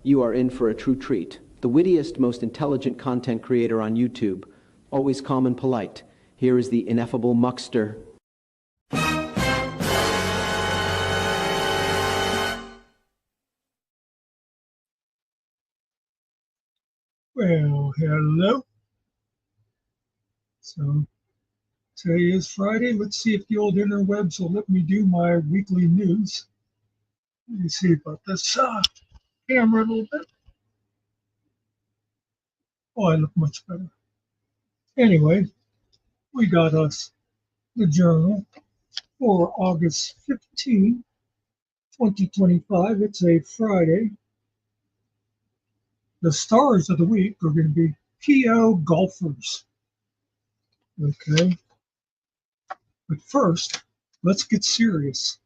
You are in for a true treat. The wittiest, most intelligent content creator on YouTube. Always calm and polite. Here is the ineffable Muckster. Well, hello. So today is Friday. Let's see if the old interwebs will let me do my weekly news. Let me see about this camera a little bit. Oh, I look much better. Anyway, we got us the journal for August 15, 2025. It's a Friday. The stars of the week are going to be PO golfers. Okay. But first, let's get serious.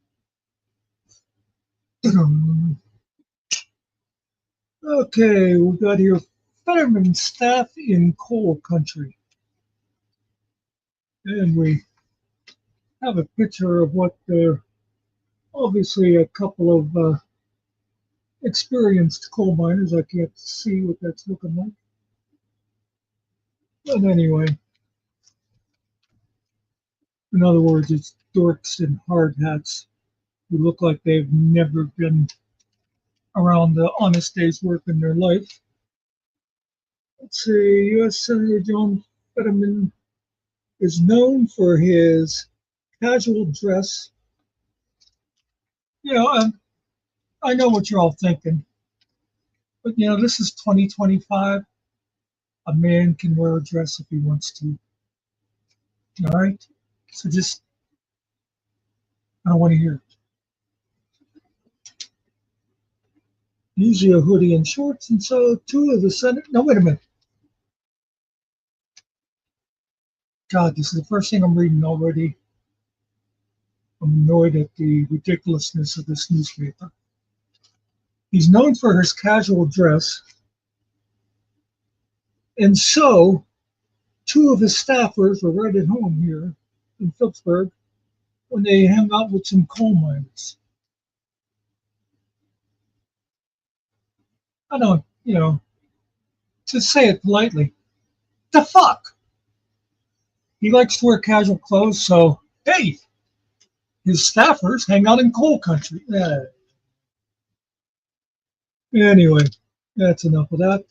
Okay, we got here fireman staff in coal country. And we have a picture of what obviously a couple of experienced coal miners. I can't see what that's looking like. But anyway, in other words, it's dorks in hard hats who look like they've never been around the honest day's work in their life. Let's see, U.S. Senator John Fetterman is known for his casual dress. You know, I know what you're all thinking, but you know, this is 2025. A man can wear a dress if he wants to. All right? So just, I don't want to hear it. Usually a hoodie and shorts, and so two of the Senate. No, wait a minute. God, this is the first thing I'm reading already. I'm annoyed at the ridiculousness of this newspaper. He's known for his casual dress, and so two of his staffers were right at home here in Phillipsburg when they hung out with some coal miners. I don't, you know, to say it politely, the fuck? He likes to wear casual clothes, so hey, his staffers hang out in coal country. Anyway, that's enough of that.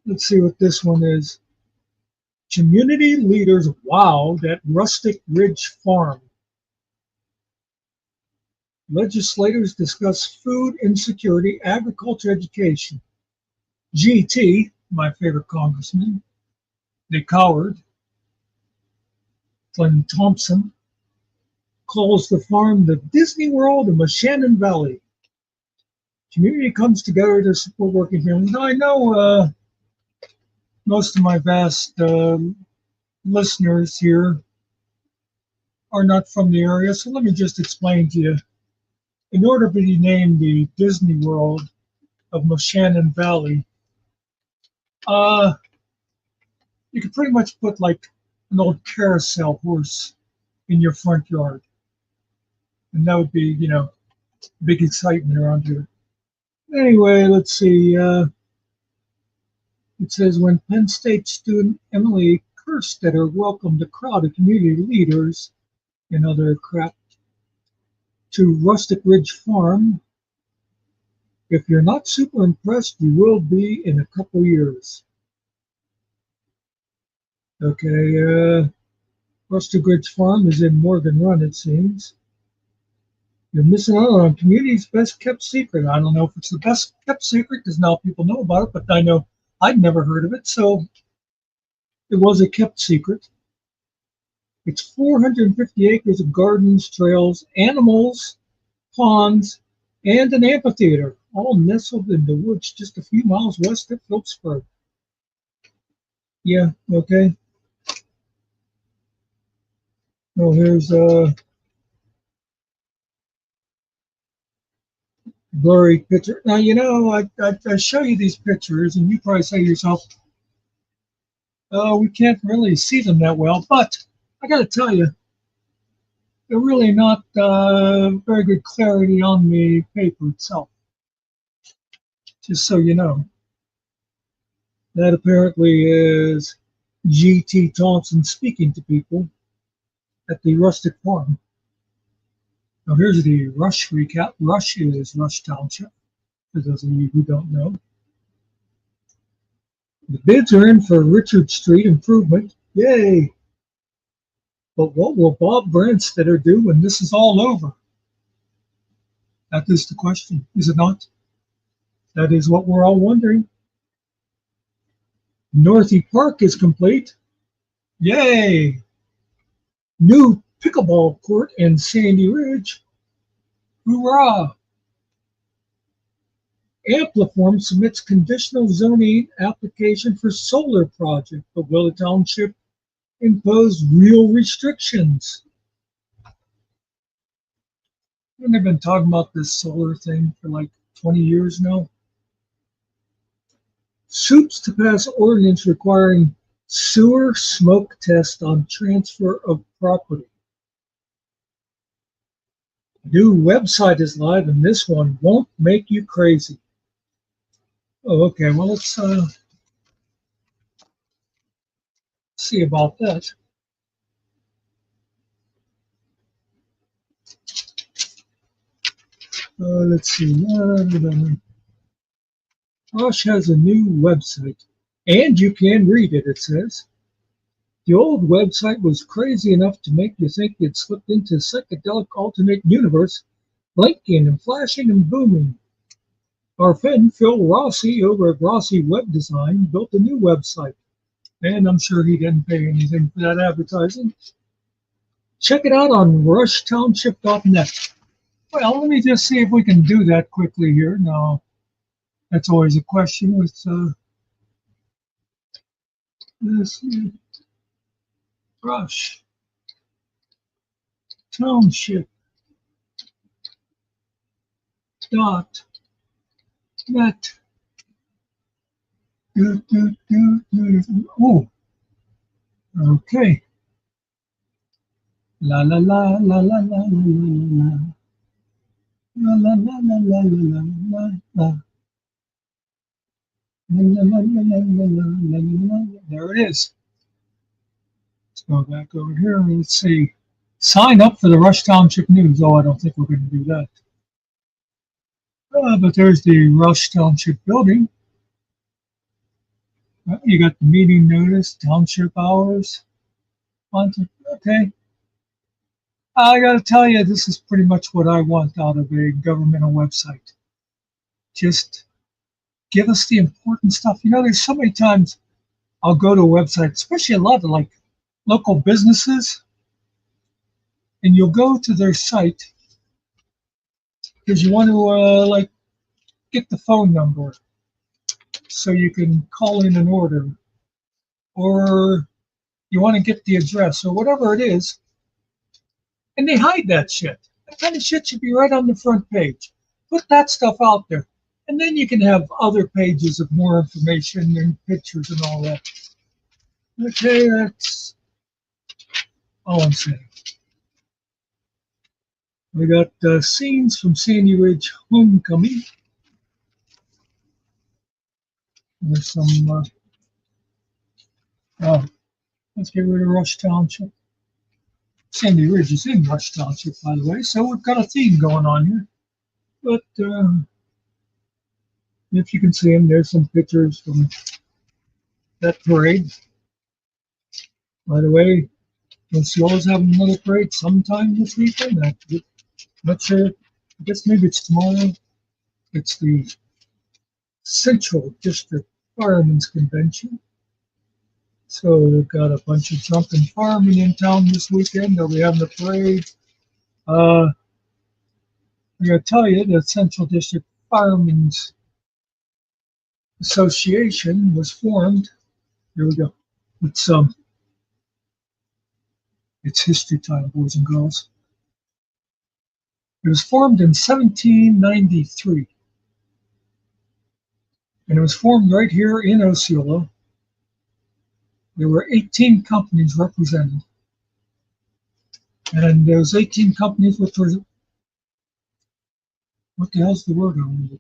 Let's see what this one is. Community leaders wowed at Rustic Ridge Farm. Legislators discuss food insecurity, agriculture education. GT, my favorite congressman, the coward, Glenn Thompson, calls the farm the Disney World of Moshannon Valley. Community comes together to support working families. Now, I know most of my vast listeners here are not from the area, so let me just explain to you. In order to be named the Disney World of Moshannon Valley, you could pretty much put like an old carousel horse in your front yard. And that would be, you know, big excitement around here. Anyway, let's see. It says when Penn State student Emily Kerstetter welcomed a crowd of community leaders and other crap to Rustic Ridge Farm. If you're not super impressed, you will be in a couple years. Okay, Rustic Ridge Farm is in Morgan Run, it seems. You're missing out on community's best kept secret. I don't know if it's the best kept secret because now people know about it, but I know I'd never heard of it, so it was a kept secret. It's 450 acres of gardens, trails, animals, ponds, and an amphitheater, all nestled in the woods just a few miles west of Phillipsburg. Yeah, okay. Oh, here's a blurry picture. Now, you know, I show you these pictures, and you probably say to yourself, oh, we can't really see them that well, but I got to tell you, they're really not very good clarity on the paper itself. Just so you know. That apparently is G.T. Thompson speaking to people at the rustic farm. Now here's the Rush recap. Rush is Rush Township, for those of you who don't know. The bids are in for Richard Street improvement. Yay! But what will Bob Branstetter do when this is all over? That is the question, is it not? That is what we're all wondering. Northie Park is complete. Yay! New pickleball court in Sandy Ridge. Hoorah! Ampliform submits conditional zoning application for solar project, but will the township impose real restrictions? And they've been talking about this solar thing for like 20 years now. Soups to pass ordinance requiring sewer smoke test on transfer of property. New website is live, and this one won't make you crazy. Oh, okay. Well, let's see about that. Let's see. Rush has a new website, and you can read it, it says. The old website was crazy enough to make you think you'd slipped into a psychedelic alternate universe, blinking and flashing and booming. Our friend Phil Rossi over at Rossi Web Design built a new website, and I'm sure he didn't pay anything for that advertising. Check it out on rushtownship.net. Well, let me just see if we can do that quickly here. Now, that's always a question with this Rush Township dot net. Oh, okay. La la la la la la la la la la la la la la la la. There it is. Let's go back over here. Let's see. Sign up for the Rush Township News. Oh, I don't think we're going to do that. But there's the Rush Township building. You got the meeting notice, township hours. Okay. I got to tell you, this is pretty much what I want out of a governmental website. Just give us the important stuff. You know, there's so many times I'll go to a website, especially a lot of like local businesses, and you'll go to their site because you want to like get the phone number so you can call in an order, or you want to get the address or whatever it is, and they hide that shit. That kind of shit should be right on the front page. Put that stuff out there, and then you can have other pages of more information and pictures and all that. Okay, that's all I'm saying. We got scenes from Sandy Ridge Homecoming. There's some, let's get rid of Rush Township. Sandy Ridge is in Rush Township, by the way, so we've got a theme going on here. But if you can see them, there's some pictures from that parade. By the way, Osceola's having another parade sometime this weekend. I'm not sure. I guess maybe it's tomorrow. It's the Central District Firemen's Convention. So we've got a bunch of drunken firemen in town this weekend. They'll be having a parade. I gotta tell you, the Central District Firemen's Association was formed. Here we go. It's history time, boys and girls. It was formed in 1793. And it was formed right here in Osceola. There were 18 companies represented. And those 18 companies, which were, what the hell's the word I wanted?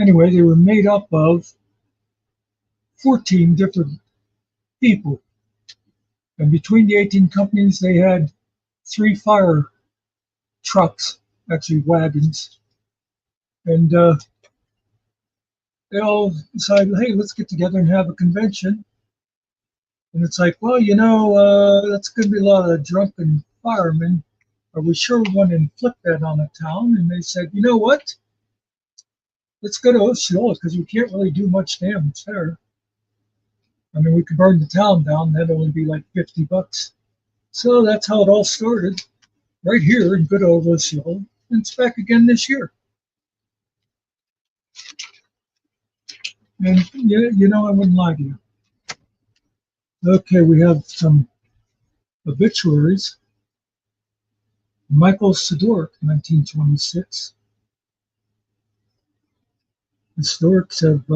Anyway, they were made up of 14 different people. And between the 18 companies, they had 3 fire trucks, actually wagons. And they all decided, hey, let's get together and have a convention. And it's like, well, that's going to be a lot of drunken firemen. Are we sure we want to inflict that on a town? And they said, you know what? Let's go to Osceola because we can't really do much damage there. I mean, we could burn the town down. That'd only be like $50. So that's how it all started, right here in good old Osceola. And it's back again this year. And I wouldn't lie to you. Okay, we have some obituaries. Michael Sidoric, 1926. Historics have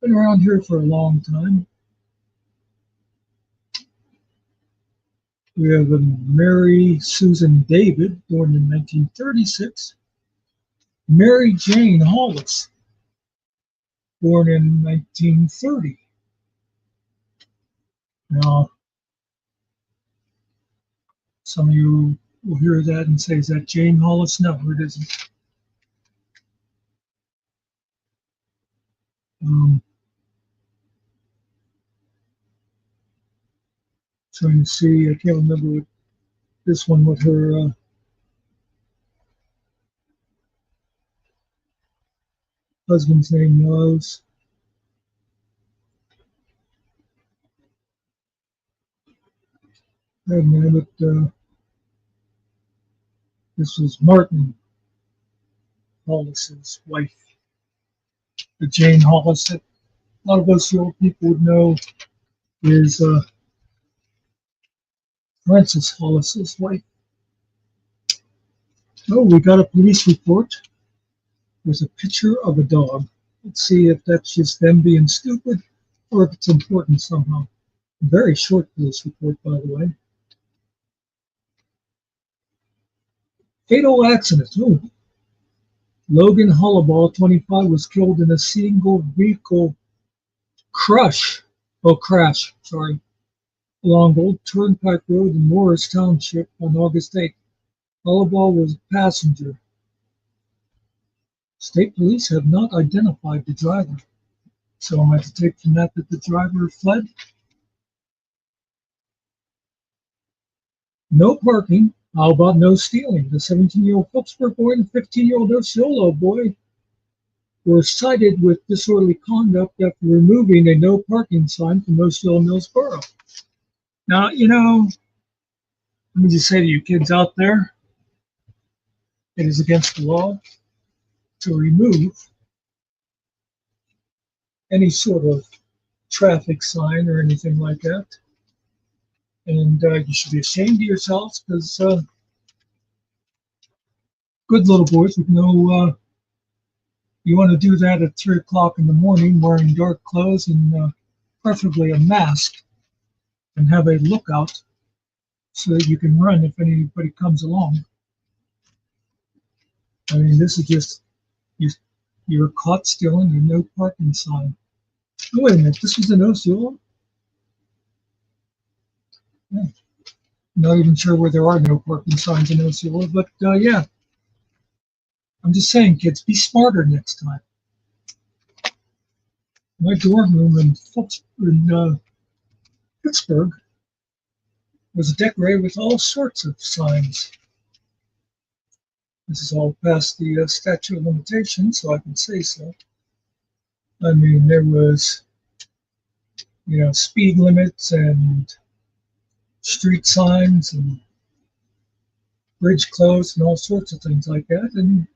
been around here for a long time. We have Mary Susan David, born in 1936. Mary Jane Hollis, born in 1930. Now, some of you will hear that and say, is that Jane Hollis? No, it isn't. Trying to see, I can't remember what this one, what her husband's name was. This was Martin Hollis's wife, the Jane Hollis that a lot of us old people would know is Francis Hollis's wife. Oh, we got a police report. There's a picture of a dog. Let's see if that's just them being stupid or if it's important somehow. A very short police report, by the way. Fatal accident. Oh. Logan Hollaball, 25, was killed in a single vehicle crash along Old Turnpike Road in Morris Township on August 8th. Hollaball was a passenger. State police have not identified the driver. So I'm going to take from that the driver fled. No parking. How about no stealing? The 17-year-old Phillipsburg boy and the 15-year-old Osceola boy were cited with disorderly conduct after removing a no parking sign from Osceola Mills Borough. Now, let me just say to you kids out there, it is against the law to remove any sort of traffic sign or anything like that. And you should be ashamed of yourselves because good little boys would know you want to do that at 3 o'clock in the morning wearing dark clothes and preferably a mask and have a lookout so that you can run if anybody comes along. I mean, this is just, you're caught stealing a no parking sign. Oh, wait a minute, this was in Osceola? Yeah. Not even sure where there are no parking signs in Osceola, but yeah. I'm just saying, kids, be smarter next time. My dorm room in Pittsburgh was decorated with all sorts of signs. This is all past the statute of limitations, so I can say so. I mean, there was, speed limits and street signs and bridge closed and all sorts of things like that. And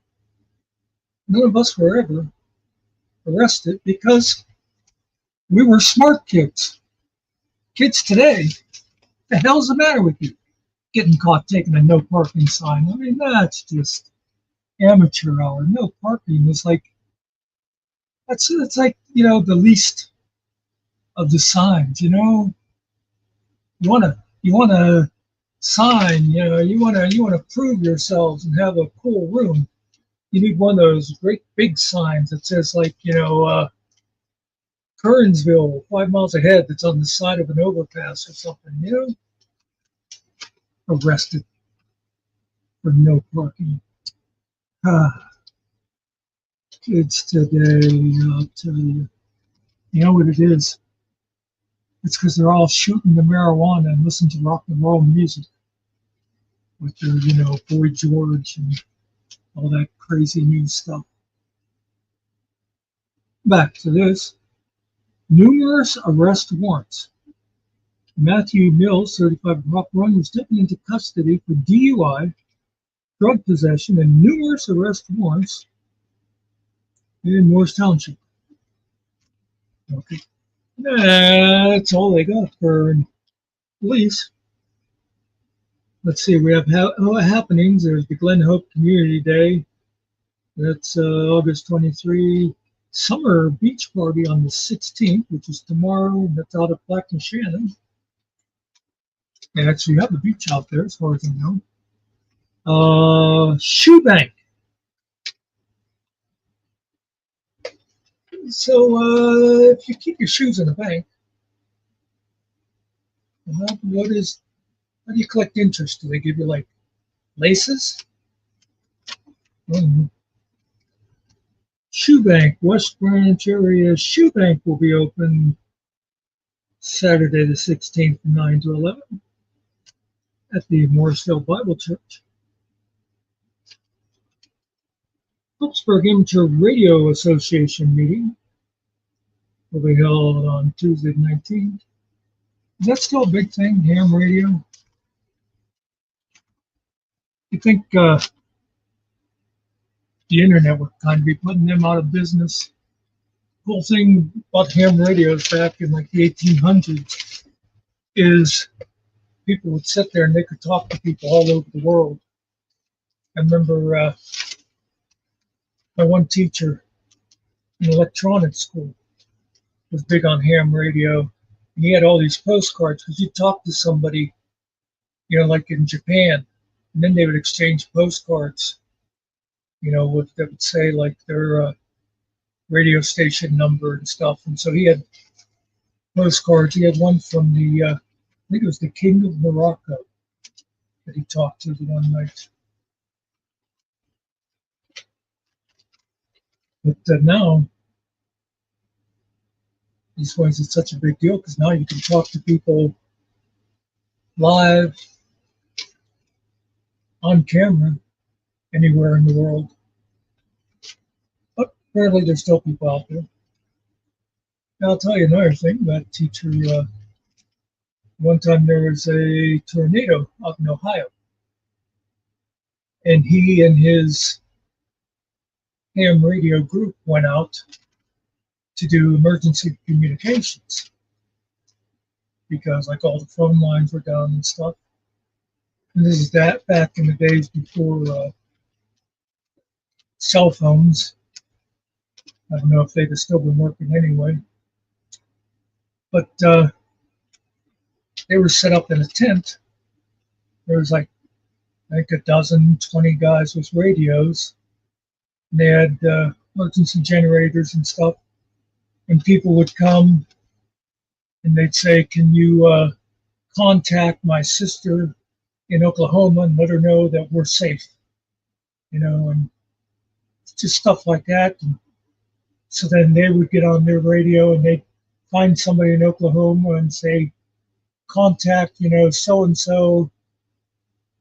none of us were ever arrested because we were smart kids. Kids today, the hell's the matter with you? Getting caught taking a no parking sign. I mean, that's just amateur hour. No parking is like, it's like, the least of the signs, You want to sign, you want to prove yourselves and have a cool room. you need one of those great big signs that says, like, Kernsville, 5 miles ahead, that's on the side of an overpass or something, arrested for no parking. Kids today, I'll tell you. You know what it is? It's because they're all shooting the marijuana and listening to rock and roll music with their, Boy George and all that crazy new stuff. Back to this. Numerous arrest warrants. Matthew Mills, 35 of Rock Run, was taken into custody for DUI, drug possession, and numerous arrest warrants in Morris Township. Okay. That's all they got for police. Let's see, we have happenings. There's the Glen Hope Community Day. That's August 23. Summer Beach Party on the 16th, which is tomorrow. That's out at Black and Shannon. They actually have a beach out there, as far as I know. Shoe Bank. So if you keep your shoes in the bank, how do you collect interest? Do they give you like laces? Shoe Bank, West Branch area Shoe Bank will be open Saturday the 16th from 9 to 11 at the Morrisville Bible Church. Phillipsburg Amateur Radio Association meeting will be held on Tuesday the 19th. Is that still a big thing, ham radio? You think the internet would kind of be putting them out of business? The whole thing about ham radios back in like the 1800s is people would sit there and they could talk to people all over the world. I remember my one teacher in electronics school was big on ham radio. And he had all these postcards because you talk to somebody, like in Japan, and then they would exchange postcards, what they would say like their radio station number and stuff. And so he had postcards. He had one from I think it was the King of Morocco that he talked to the one night. But now, these ways it's such a big deal because now you can talk to people live on camera anywhere in the world. But apparently there's still people out there. Now I'll tell you another thing about teacher. One time there was a tornado out in Ohio, and he and his ham radio group went out to do emergency communications because like all the phone lines were down and stuff. And this is that back in the days before cell phones. I don't know if they'd have still been working anyway. But they were set up in a tent. There was like, I think 20 guys with radios. And they had emergency generators and stuff. And people would come and they'd say, can you contact my sister in Oklahoma and let her know that we're safe? And just stuff like that. And so then they would get on their radio and they'd find somebody in Oklahoma and say, contact, so-and-so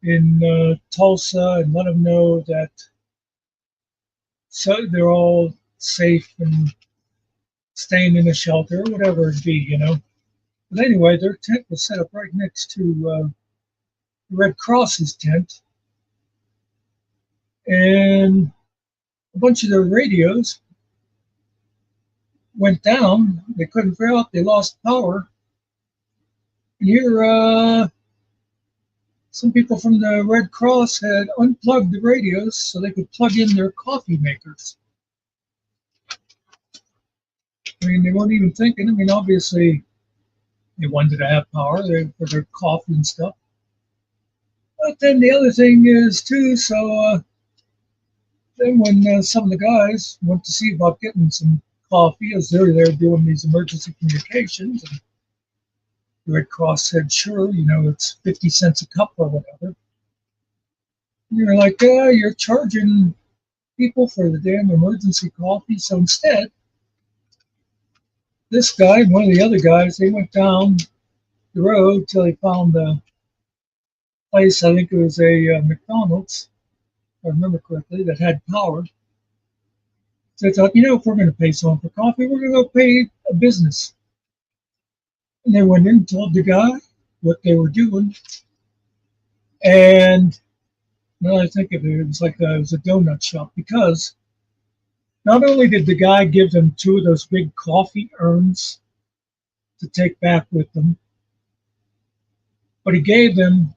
in Tulsa and let them know that so they're all safe and staying in a shelter or whatever it be, But anyway, their tent was set up right next to the Red Cross's tent. And a bunch of their radios went down. They couldn't figure out. They lost power. And here, some people from the Red Cross had unplugged the radios so they could plug in their coffee makers. I mean, they weren't even thinking. I mean, obviously, they wanted to have power for their coffee and stuff. But then the other thing is, too, so Then when some of the guys went to see about getting some coffee, as they're there doing these emergency communications, and the Red Cross said, sure, it's 50 cents a cup or whatever. And you're like, you're charging people for the damn emergency coffee. So instead, this guy and one of the other guys, they went down the road till they found a place, I think it was a McDonald's, if I remember correctly, that had power. So I thought, if we're going to pay someone for coffee, we're going to go pay a business. And they went in and told the guy what they were doing. And now I think of it, it was like it was a donut shop, because not only did the guy give them two of those big coffee urns to take back with them, but he gave them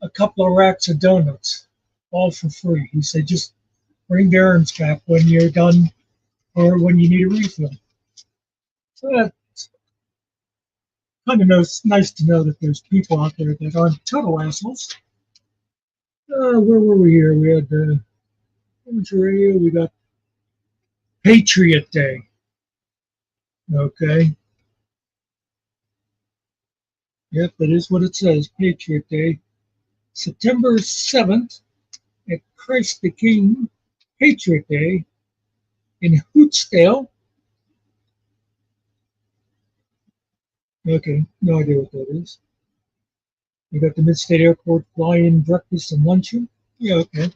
a couple of racks of donuts, all for free. He said, just bring the urns back when you're done or when you need a refill. So that's kind of nice to know that there's people out there that aren't total assholes. Where were we here? We had radio. We got Patriot Day. Okay. Yep, that is what it says, Patriot Day. September 7th, at Christ the King Patriot Day in Hootsdale. Okay, no idea what that is. We got the Mid-State Airport fly-in breakfast and luncheon. Yeah, okay.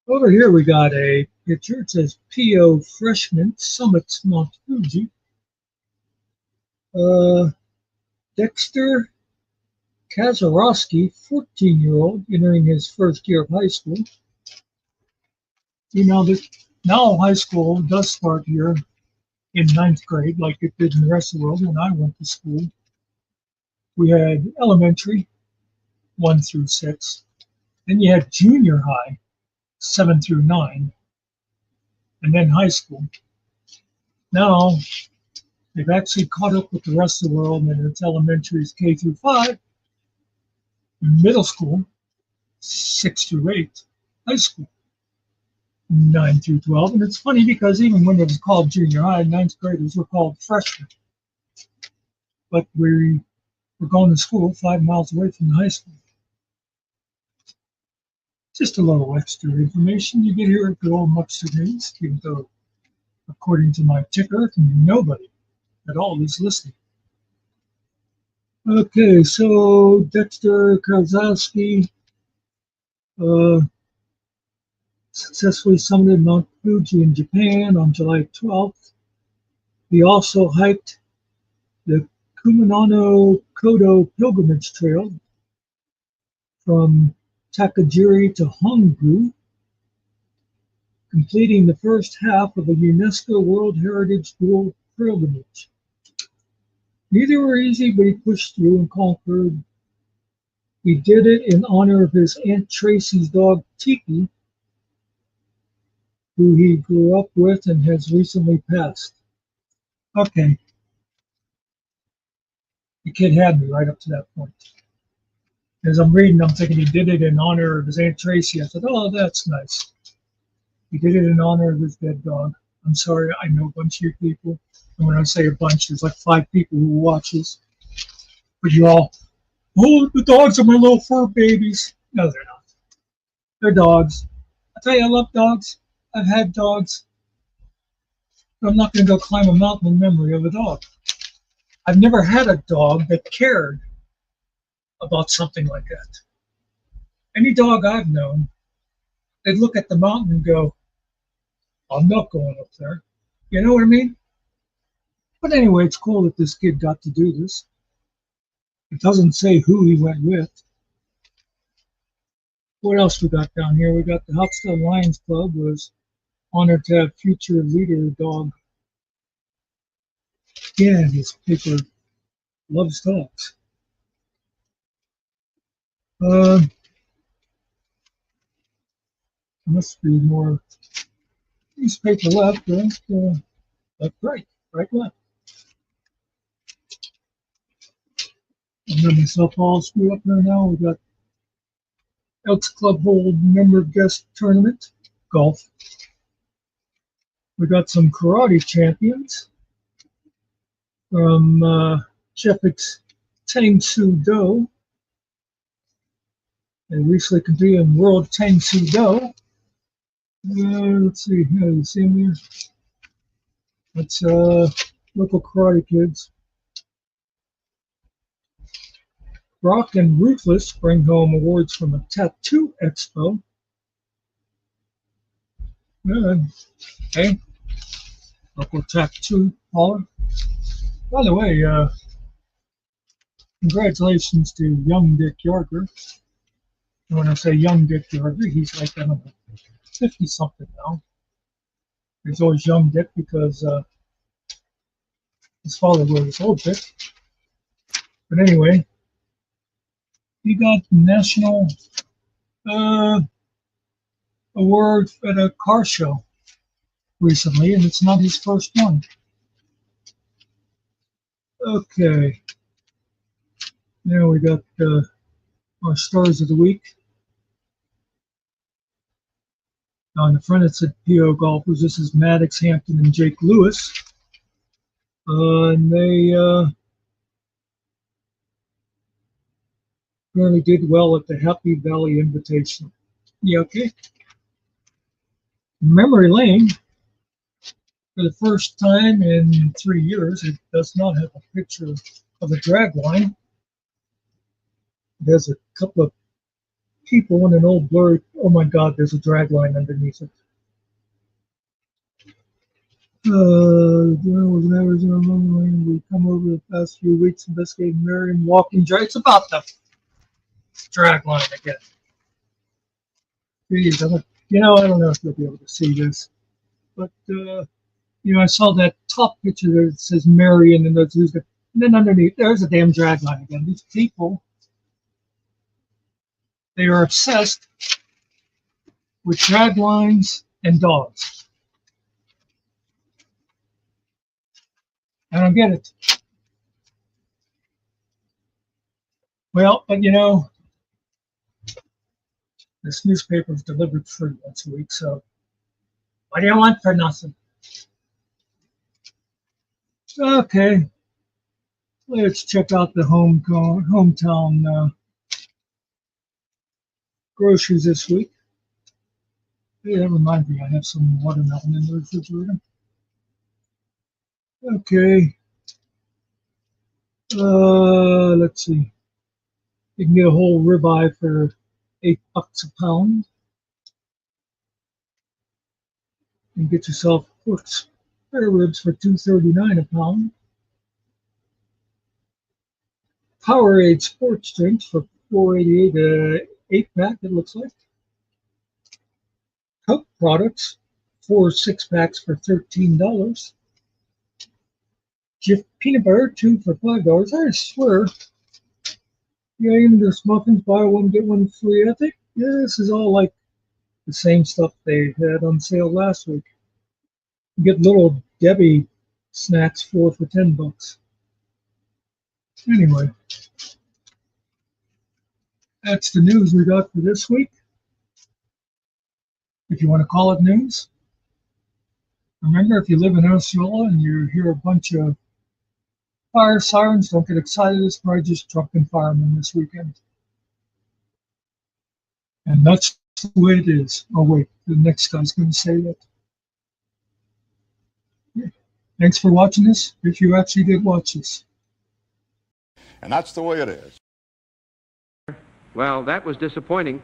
Over here we got a picture. It says P.O. Freshman Summits Mount Fuji. Dexter Kazarowski, 14-year-old, entering his first year of high school. Now high school does start here in ninth grade, like it did in the rest of the world when I went to school. We had elementary, 1 through 6. Then you had junior high, 7 through 9. And then high school. Now, they've actually caught up with the rest of the world, and it's elementary is K through 5. Middle school, 6 through 8. High school, 9 through 12. And it's funny because even when it was called junior high, ninth graders were called freshmen. But we were going to school 5 miles away from the high school. Just a little extra information you get here at the old Muckster News, even though, according to my ticker, nobody at all is listening. Okay, so Dexter Kozlowski successfully summited Mount Fuji in Japan on July 12th. He also hiked the Kuminano Kodo Pilgrimage Trail from Takajiri to Honggu, completing the first half of a UNESCO World Heritage Dual Pilgrimage. Neither were easy, but he pushed through and conquered. He did it in honor of his Aunt Tracy's dog, Tiki, who he grew up with and has recently passed. Okay. The kid had me right up to that point. As I'm reading, I'm thinking he did it in honor of his Aunt Tracy. I thought, oh, that's nice. He did it in honor of his dead dog. I'm sorry, I know a bunch of you people. And when I say a bunch, there's like 5 people who watches. But you're all, oh, the dogs are my little fur babies. No, they're not. They're dogs. I tell you, I love dogs. I've had dogs. But I'm not going to go climb a mountain in memory of a dog. I've never had a dog that cared about something like that. Any dog I've known, they'd look at the mountain and go, I'm not going up there. You know what I mean? But anyway, it's cool that this kid got to do this. It doesn't say who he went with. What else we got down here? We got the Hopstead Lions Club was honored to have future leader dog. Yeah, this paper loves dogs. Must be more newspaper left, right? Left, right, left. I'm letting myself all screw up here now. We got Elks Club hold member guest tournament. golf. We got some karate champions from Jeffix Tang Soo Do. They recently competed in World Tang Soo Do. Let's see, you see them here? That's local karate kids. Rock and Ruthless bring home awards from a tattoo expo. Hey, local tattoo parlor. By the way, congratulations to young Dick Yarger. And when I say young Dick Yarger, he's like, I don't know, 50-something now. He's always young Dick because his father was old Dick. But anyway, he got national award at a car show recently, and it's not his first one. Okay. Now we got our stars of the week. On the front it said PO golfers. This is Maddox, Hampton, and Jake Lewis. And they really did well at the Happy Valley Invitational. Yeah, okay. Memory Lane, for the first time in 3 years, it does not have a picture of a drag line. It has a couple of people in an old blurry. Oh my God, there's a drag line underneath it. Was an Arizona lane. We come over the past few weeks investigating Marion walking drag. It's about the drag line again. Jeez, I don't know if you'll be able to see this, but I saw that top picture there that says Marion, and then underneath there's a damn drag line again. These people, they are obsessed with drag lines and dogs. I don't get it. Well, but this newspaper is delivered free once a week, so what do you want for nothing? Okay, let's check out the hometown groceries this week. Hey, that reminds me, I have some watermelon in the refrigerator. Okay, let's see. You can get a whole ribeye for $8 a pound. And get yourself spare ribs for $2.39 a pound. Powerade sports drinks for $4.88 8-pack, it looks like. Coke products, 4 6-packs for $13. Jif peanut butter, 2 for $5. I swear. Yeah, even there's muffins, buy one, get one free. I think this is all like the same stuff they had on sale last week. You get little Debbie snacks, 4 for $10. Anyway, that's the news we got for this week. If you want to call it news, remember, if you live in Osceola and you hear a bunch of fire sirens, don't get excited. It's probably just drunken firemen this weekend. And that's the way it is. Oh, wait, the next guy's going to say that. Yeah. Thanks for watching this, if you actually did watch this. And that's the way it is. Well, that was disappointing.